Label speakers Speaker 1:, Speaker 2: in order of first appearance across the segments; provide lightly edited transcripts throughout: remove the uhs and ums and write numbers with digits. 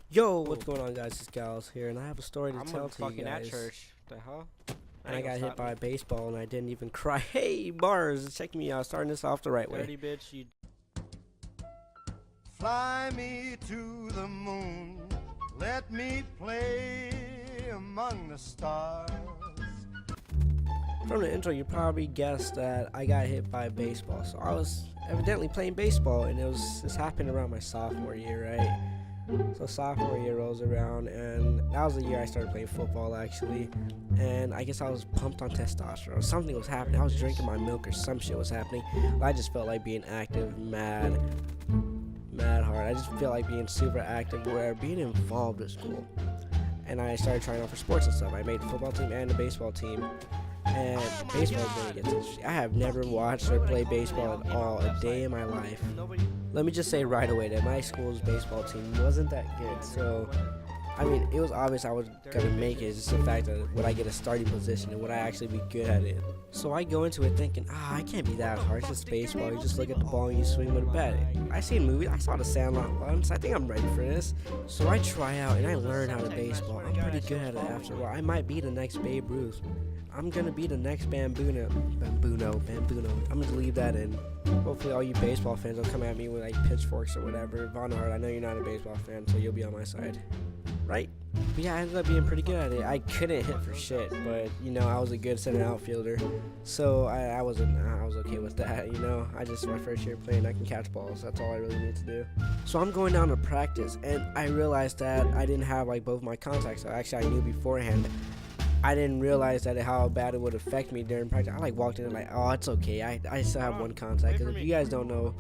Speaker 1: Yo, what's going on, guys? It's Guyalls here, and I have a story to tell to you
Speaker 2: fucking
Speaker 1: guys.
Speaker 2: at church. The hell?
Speaker 1: And I got hit by a baseball, and I didn't even cry. Hey, bars, check me out. Starting this off the right way.
Speaker 2: Dirty bitch, you.
Speaker 3: Fly me to the moon, let me play among the stars.
Speaker 1: From the intro, you probably guessed that I got hit by a baseball. So I was evidently playing baseball, and this happened around my sophomore year, right? So sophomore year rolls around, and that was the year I started playing football, actually. And I guess I was pumped on testosterone. Something was happening. I was drinking my milk, or some shit was happening. I just felt like being active, mad hard. I just feel like being super active, where being involved is cool. And I started trying out for sports and stuff. I made the football team and the baseball team. And baseball really gets interesting. I have never watched or played baseball at all a day in my life. Let me just say right away that my school's baseball team wasn't that good. So, I mean, it was obvious I was going to make it. It's just the fact that would I get a starting position and would I actually be good at it. So I go into it thinking, I can't be that hard. It's just baseball. You just look at the ball and you swing with a bat. I seen movies. I saw The Sandlot once. I think I'm ready for this. So I try out and I learn how to baseball. I'm pretty good at it after a while. I might be the next Babe Ruth. I'm gonna be the next Bambuno. I'm gonna leave that in. Hopefully all you baseball fans will come at me with like pitchforks or whatever. Von Hart, I know you're not a baseball fan, so you'll be on my side, right? But yeah, I ended up being pretty good at it. I couldn't hit for shit, but you know, I was a good center outfielder, so I was okay with that. You know, my first year playing, I can catch balls. That's all I really need to do. So I'm going down to practice, and I realized that I didn't have like both my contacts. So actually, I knew beforehand. I didn't realize that how bad it would affect me during practice. I like walked in and like, oh, it's okay. I still have one contact. Because if you guys don't know,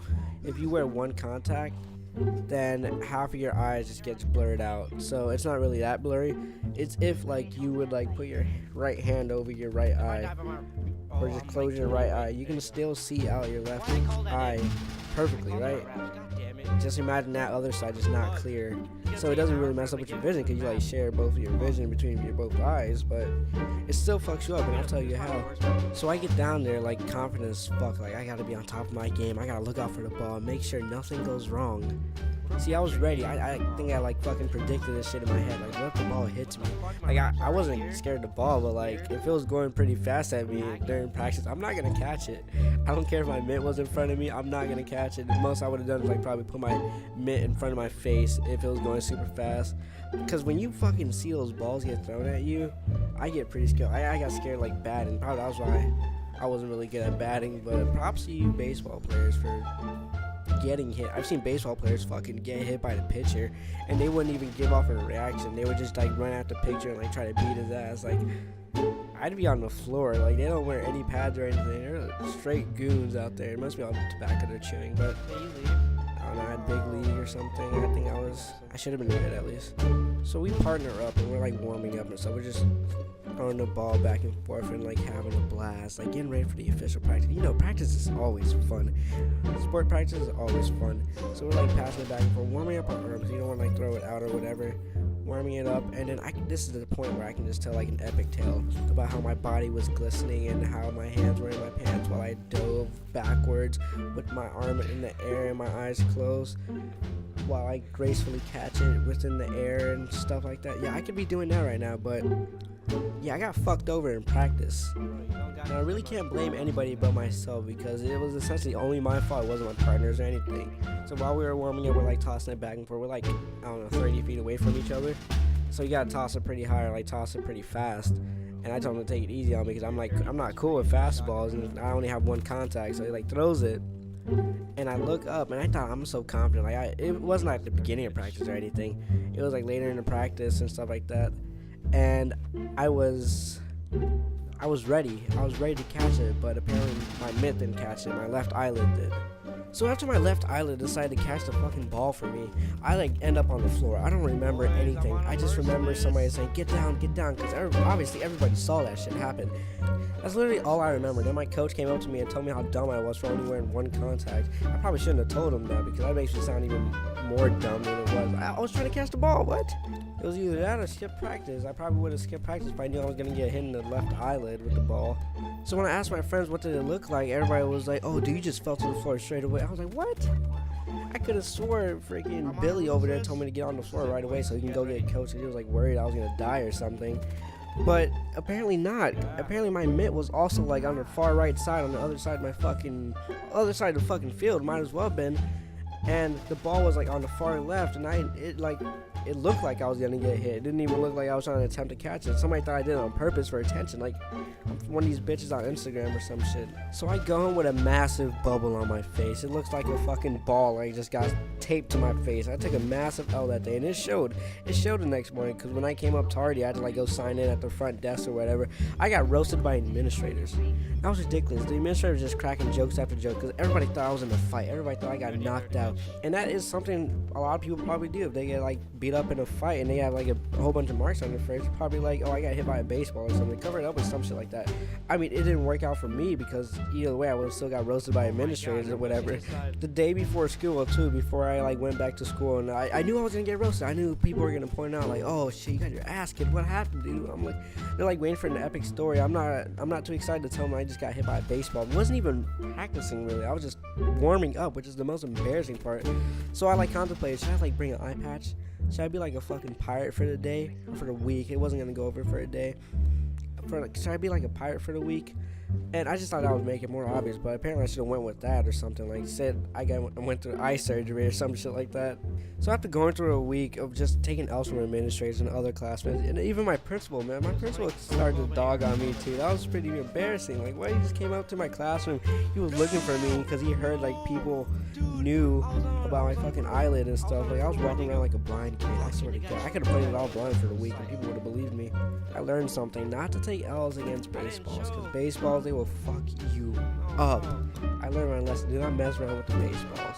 Speaker 1: if you wear one contact, then half of your eyes just gets blurred out. So it's not really that blurry. It's if like you would like put your right hand over your right eye, or just close your right eye, you can still see out your left eye perfectly, right? Just imagine that other side is not clear, so it doesn't really mess up with your vision because you like share both of your vision between your both eyes, but it still fucks you up, and I'll tell you how. So I get down there like confident as fuck, like I gotta be on top of my game, I gotta look out for the ball, make sure nothing goes wrong. See, I was ready. I think I like fucking predicted this shit in my head. Like, what if the ball hits me? Like, I wasn't scared of the ball, but like, if it was going pretty fast at me during practice, I'm not gonna catch it. I don't care if my mitt was in front of me. I'm not gonna catch it. The most I would have done is like probably put my mitt in front of my face if it was going super fast. Because when you fucking see those balls get thrown at you, I get pretty scared. I got scared like bad, and probably that was why I wasn't really good at batting. But props to you baseball players for getting hit. I've seen baseball players fucking get hit by the pitcher and they wouldn't even give off a reaction. They would just like run at the pitcher and like try to beat his ass. Like, I'd be on the floor. Like, they don't wear any pads or anything. They're straight goons out there. It must be all the tobacco they're chewing. But I don't know, I had big league or something. I think I should have been good at least. So we partner up and we're like warming up and stuff. We're just throwing the ball back and forth and like having a blast, like getting ready for the official practice. You know, practice is always fun. Sport practice is always fun. So we're like passing it back and forth, warming up our arms. You don't want to like throw it out or whatever. Warming it up, and then this is the point where I can just tell like an epic tale about how my body was glistening and how my hands were in my pants while I dove backwards with my arm in the air and my eyes closed while I gracefully catch it within the air and stuff like that. Yeah, I could be doing that right now, but yeah, I got fucked over in practice. And I really can't blame anybody but myself because it was essentially only my fault. It wasn't my partners or anything. So while we were warming up, we're like tossing it back and forth. We're like, I don't know, 30 feet away from each other. So you gotta toss it pretty high or like toss it pretty fast. And I told him to take it easy on me because I'm not cool with fastballs and I only have one contact. So he like throws it. And I look up and I thought I'm so confident. Like it wasn't like the beginning of practice or anything. It was like later in the practice and stuff like that. And I was ready. I was ready to catch it, but apparently my mitt didn't catch it. My left eyelid did. So after my left eyelid decided to catch the fucking ball for me, I like end up on the floor. I don't remember anything. I just remember somebody saying, get down, because obviously everybody saw that shit happen. That's literally all I remember. Then my coach came up to me and told me how dumb I was for only wearing one contact. I probably shouldn't have told him that because that makes me sound even more dumb than it was. I was trying to catch the ball, what? It was either that or skip practice. I probably would have skipped practice if I knew I was going to get hit in the left eyelid with the ball. So when I asked my friends what did it look like, everybody was like, oh, dude, you just fell to the floor straight away. I was like, what? I could have swore freaking Billy over there told me to get on the floor right away so he can go get coached. He was like worried I was gonna die or something. But apparently not. Apparently my mitt was also like on the far right side, on the other side of my fucking other side of the fucking field. Might as well have been. And the ball was like on the far left, and it looked like I was gonna get hit. It didn't even look like I was trying to attempt to catch it. Somebody thought I did it on purpose for attention, like I'm one of these bitches on Instagram or some shit. So I go home with a massive bubble on my face. It looks like a fucking ball like just got taped to my face. I took a massive L that day, and it showed. It showed the next morning, because when I came up tardy, I had to like go sign in at the front desk or whatever. I got roasted by administrators. That was ridiculous. The administrators just cracking jokes after jokes, because everybody thought I was in a fight. Everybody thought I got knocked out. And that is something a lot of people probably do. If they get like beat up in a fight and they have like a whole bunch of marks on their face, probably like, oh, I got hit by a baseball or something. Cover it up with some shit like that. I mean, it didn't work out for me, because either way I would have still got roasted by administrators or whatever. The day before school too, before I like went back to school, and I knew I was gonna get roasted. I knew people were gonna point out like, oh shit, you got your ass kicked. What happened, dude? I'm like, they're like waiting for an epic story. I'm not too excited to tell them I just got hit by a baseball. I wasn't even practicing really. I was just warming up, which is the most embarrassing part. So I like contemplated, should I like bring an eye patch? Should I be like a fucking pirate for the day or for the week? It wasn't gonna go over for a day. Should I be like a pirate for the week? And I just thought I would make it more obvious, but apparently I should have went with that or something. Like said I went through eye surgery or some shit like that. So after going through a week of just taking L's from administrators and other classmates, and even my principal, man, my principal started to dog on me too. That was pretty embarrassing. Like, why he just came up to my classroom? He was looking for me because he heard like people knew about my fucking eyelid and stuff. Like I was walking around like a blind kid. I swear to God, I could have played it all blind for the week and people would have believed me. I learned something: not to take L's against baseballs, because baseballs, they will fuck you up. I learned my lesson. Do not mess around with the baseballs.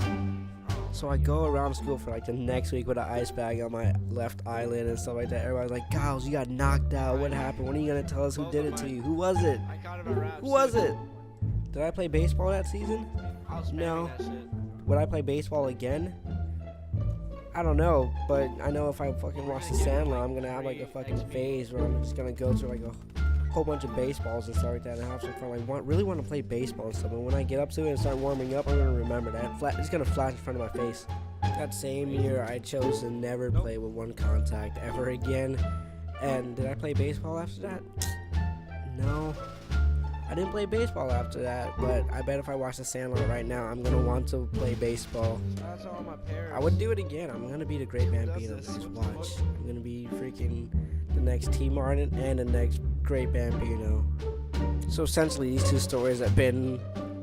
Speaker 1: So I go around school for like the next week with an ice bag on my left eyelid and stuff like that. Everybody's like, Guyalls, you got knocked out. What happened? When are you gonna tell us who did it to you? Who was it? Who was it? Did I play baseball that season? No. Would I play baseball again? I don't know, but I know if I fucking watch The Sandlot, I'm gonna have like a fucking phase where I'm just gonna go through like a whole bunch of baseballs and stuff like that and have some fun. Like, really want to play baseball and stuff. And when I get up to it and start warming up, I'm gonna remember that. It's gonna flash in front of my face. That same year, I chose to never play with one contact ever again. And did I play baseball after that? No. I didn't play baseball after that, but I bet if I watch The Sandlot right now, I'm gonna want to play baseball.
Speaker 2: That's all my parents.
Speaker 1: I would do it again. I'm gonna be the great Bambino. Just watch. I'm gonna be freaking the next T. Martin and the next great Bambino. So essentially, these two stories have been,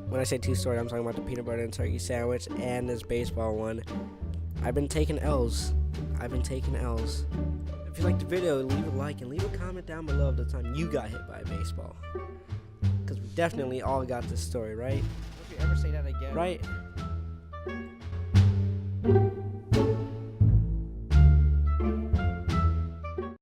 Speaker 1: when I say two stories, I'm talking about the peanut butter and turkey sandwich and this baseball one. I've been taking L's. If you liked the video, leave a like and leave a comment down below of the time you got hit by a baseball. Because we definitely all got this story, right?
Speaker 2: If you ever say that again.
Speaker 1: Right?